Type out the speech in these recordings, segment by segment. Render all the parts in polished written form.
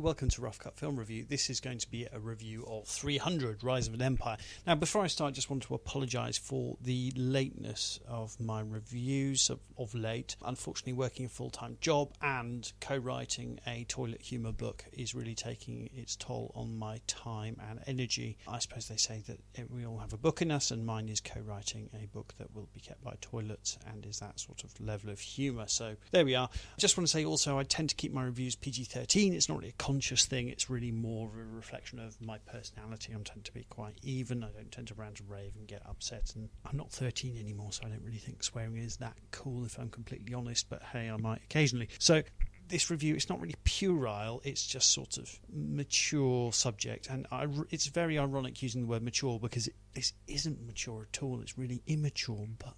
welcome to Rough Cut Film Review. This is going to be a review of 300, Rise of an Empire. Now, before I start, I just want to apologise for the lateness of my reviews of late. Unfortunately, working a full-time job and co-writing a toilet humour book is really taking its toll on my time and energy. I suppose they say that we all have a book in us, and mine is co-writing a book that will be kept by toilets and is that sort of level of humour. So there we are. I just want to say also I tend to keep my reviews PG-13. It's not really a conscious thing, it's really more of a reflection of my personality. I tend to be quite even, I don't tend to rant and rave and get upset, and I'm not 13 anymore, so I don't really think swearing is that cool if I'm completely honest, but hey, I might occasionally. So this review, it's not really puerile, it's just sort of mature subject, and it's very ironic using the word mature because this isn't mature at all, it's really immature, but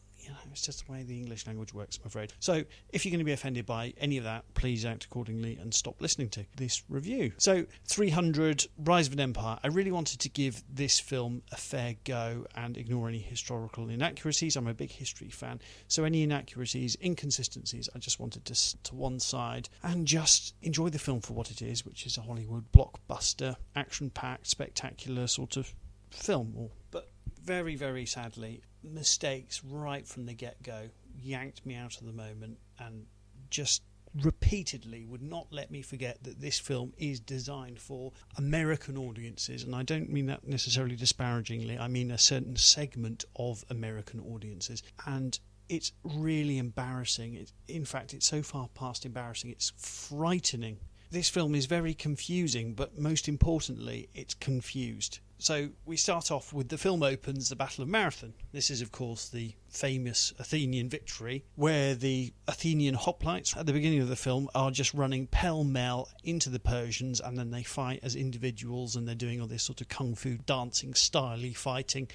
it's just the way the English language works, I'm afraid. So if you're going to be offended by any of that, please act accordingly and stop listening to this review. So 300, Rise of an Empire. I really wanted to give this film a fair go and ignore any historical inaccuracies. I'm a big history fan, so any inaccuracies, inconsistencies, I just wanted to one side and just enjoy the film for what it is, which is a Hollywood blockbuster, action-packed, spectacular sort of film. But very, very sadly, mistakes right from the get-go yanked me out of the moment and just repeatedly would not let me forget that this film is designed for American audiences, and I don't mean that necessarily disparagingly, I mean a certain segment of American audiences, and it's really embarrassing. In fact, it's so far past embarrassing, it's frightening. This film is very confusing, but most importantly, it's confused. So we start off with the film opens the Battle of Marathon. This is, of course, the famous Athenian victory, where the Athenian hoplites at the beginning of the film are just running pell-mell into the Persians, and then they fight as individuals, and they're doing all this sort of kung fu dancing, styly fighting,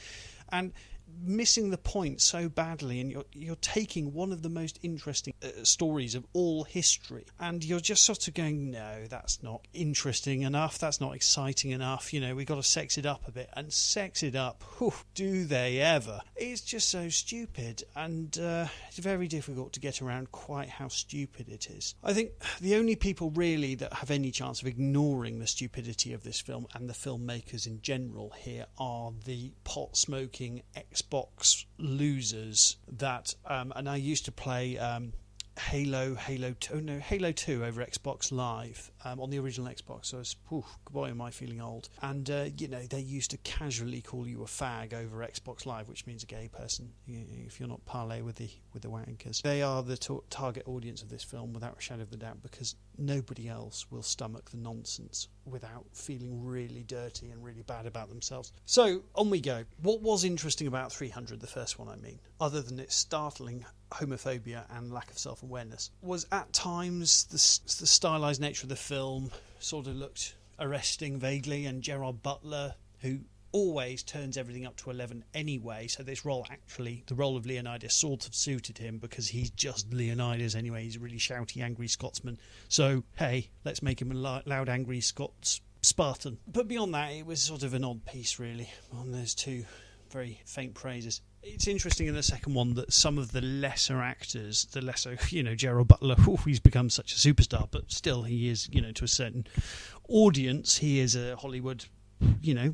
and missing the point so badly, and you're taking one of the most interesting stories of all history, and you're just sort of going, no, that's not interesting enough, that's not exciting enough, we've got to sex it up a bit, and sex it up, do they ever? It's just so stupid, and it's very difficult to get around quite how stupid it is. I think the only people really that have any chance of ignoring the stupidity of this film and the filmmakers in general here are the pot-smoking Xbox losers that and I used to play Halo 2 over Xbox Live on the original Xbox, so it's, boy am I feeling old, and they used to casually call you a fag over Xbox Live, which means a gay person if you're not parlay with the wankers. They are the target audience of this film without a shadow of a doubt, because nobody else will stomach the nonsense without feeling really dirty and really bad about themselves. So on we go. What was interesting about 300, the first one I mean, other than its startling homophobia and lack of self-awareness, was at times the stylised nature of the film sort of looked arresting vaguely, and Gerard Butler, who always turns everything up to 11 anyway, so this role, actually the role of Leonidas, sort of suited him because he's just Leonidas anyway. He's a really shouty, angry Scotsman, so hey, let's make him a loud, angry Spartan. But beyond that, it was sort of an odd piece really, and there's two very faint praises. It's interesting in the second one that some of the lesser actors, Gerard Butler, he's become such a superstar, but still he is, to a certain audience, he is a Hollywood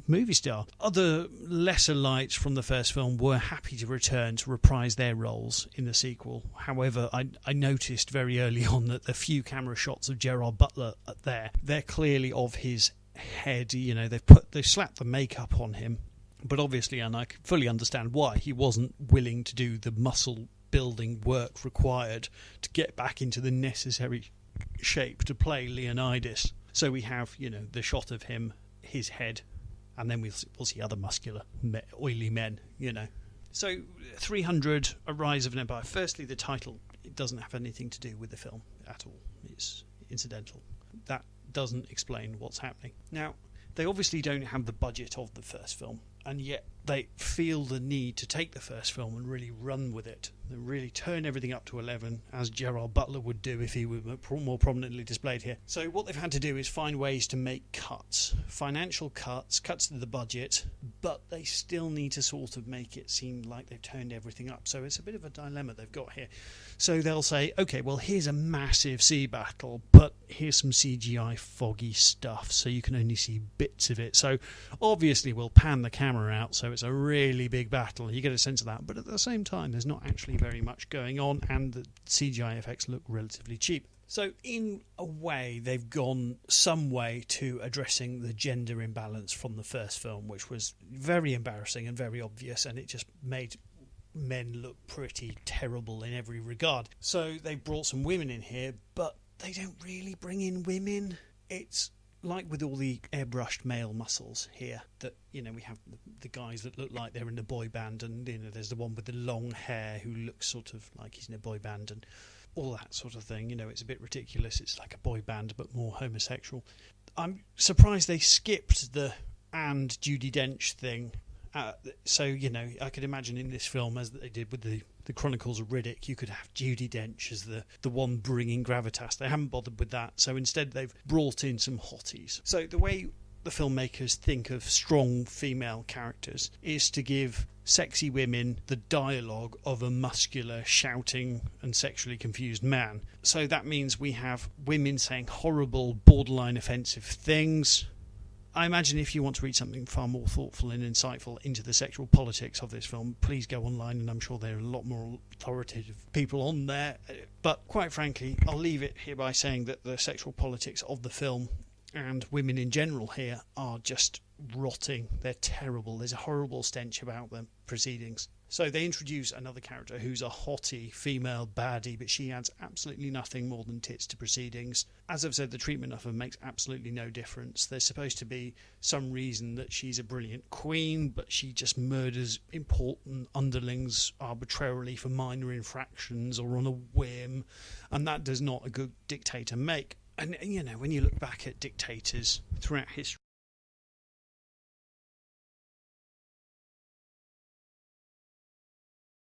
movie star. Other lesser lights from the first film were happy to return to reprise their roles in the sequel. However, I noticed very early on that the few camera shots of Gerard Butler they're clearly of his head. They've slapped the makeup on him, but obviously, and I can fully understand why, he wasn't willing to do the muscle building work required to get back into the necessary shape to play Leonidas. So we have, the shot of him, his head, and then we'll see other muscular, oily men, So 300, A Rise of an Empire. Firstly, the title, it doesn't have anything to do with the film at all. It's incidental. That doesn't explain what's happening. Now, they obviously don't have the budget of the first film, and yet they feel the need to take the first film and really run with it, and really turn everything up to 11, as Gerard Butler would do if he were more prominently displayed here. So what they've had to do is find ways to make cuts, financial cuts to the budget, but they still need to sort of make it seem like they've turned everything up. So it's a bit of a dilemma they've got here. So they'll say, okay, well, here's a massive sea battle, but here's some CGI foggy stuff, so you can only see bits of it. So obviously we'll pan the camera out, so it's a really big battle. You get a sense of that, but at the same time, there's not actually very much going on, and the CGI effects look relatively cheap. So in a way, they've gone some way to addressing the gender imbalance from the first film, which was very embarrassing and very obvious, and it just made men look pretty terrible in every regard. So they brought some women in here, but they don't really bring in women. It's like with all the airbrushed male muscles here, that, you know, we have the guys that look like they're in a boy band, and, you know, there's the one with the long hair who looks sort of like he's in a boy band, and all that sort of thing. You know, it's a bit ridiculous. It's like a boy band but more homosexual. I'm surprised they skipped the and Judi Dench thing. So, you know, I could imagine in this film, as they did with the Chronicles of Riddick, you could have Judi Dench as the one bringing gravitas. They haven't bothered with that, so instead they've brought in some hotties. So the way the filmmakers think of strong female characters is to give sexy women the dialogue of a muscular, shouting and sexually confused man. So that means we have women saying horrible, borderline offensive things. I imagine if you want to read something far more thoughtful and insightful into the sexual politics of this film, please go online, and I'm sure there are a lot more authoritative people on there. But quite frankly, I'll leave it here by saying that the sexual politics of the film and women in general here are just rotting. They're terrible. There's a horrible stench about them proceedings. So they introduce another character who's a hottie female baddie, but she adds absolutely nothing more than tits to proceedings. As I've said, the treatment of her makes absolutely no difference. There's supposed to be some reason that she's a brilliant queen, but she just murders important underlings arbitrarily for minor infractions or on a whim, and that does not a good dictator make. And, you know, when you look back at dictators throughout history,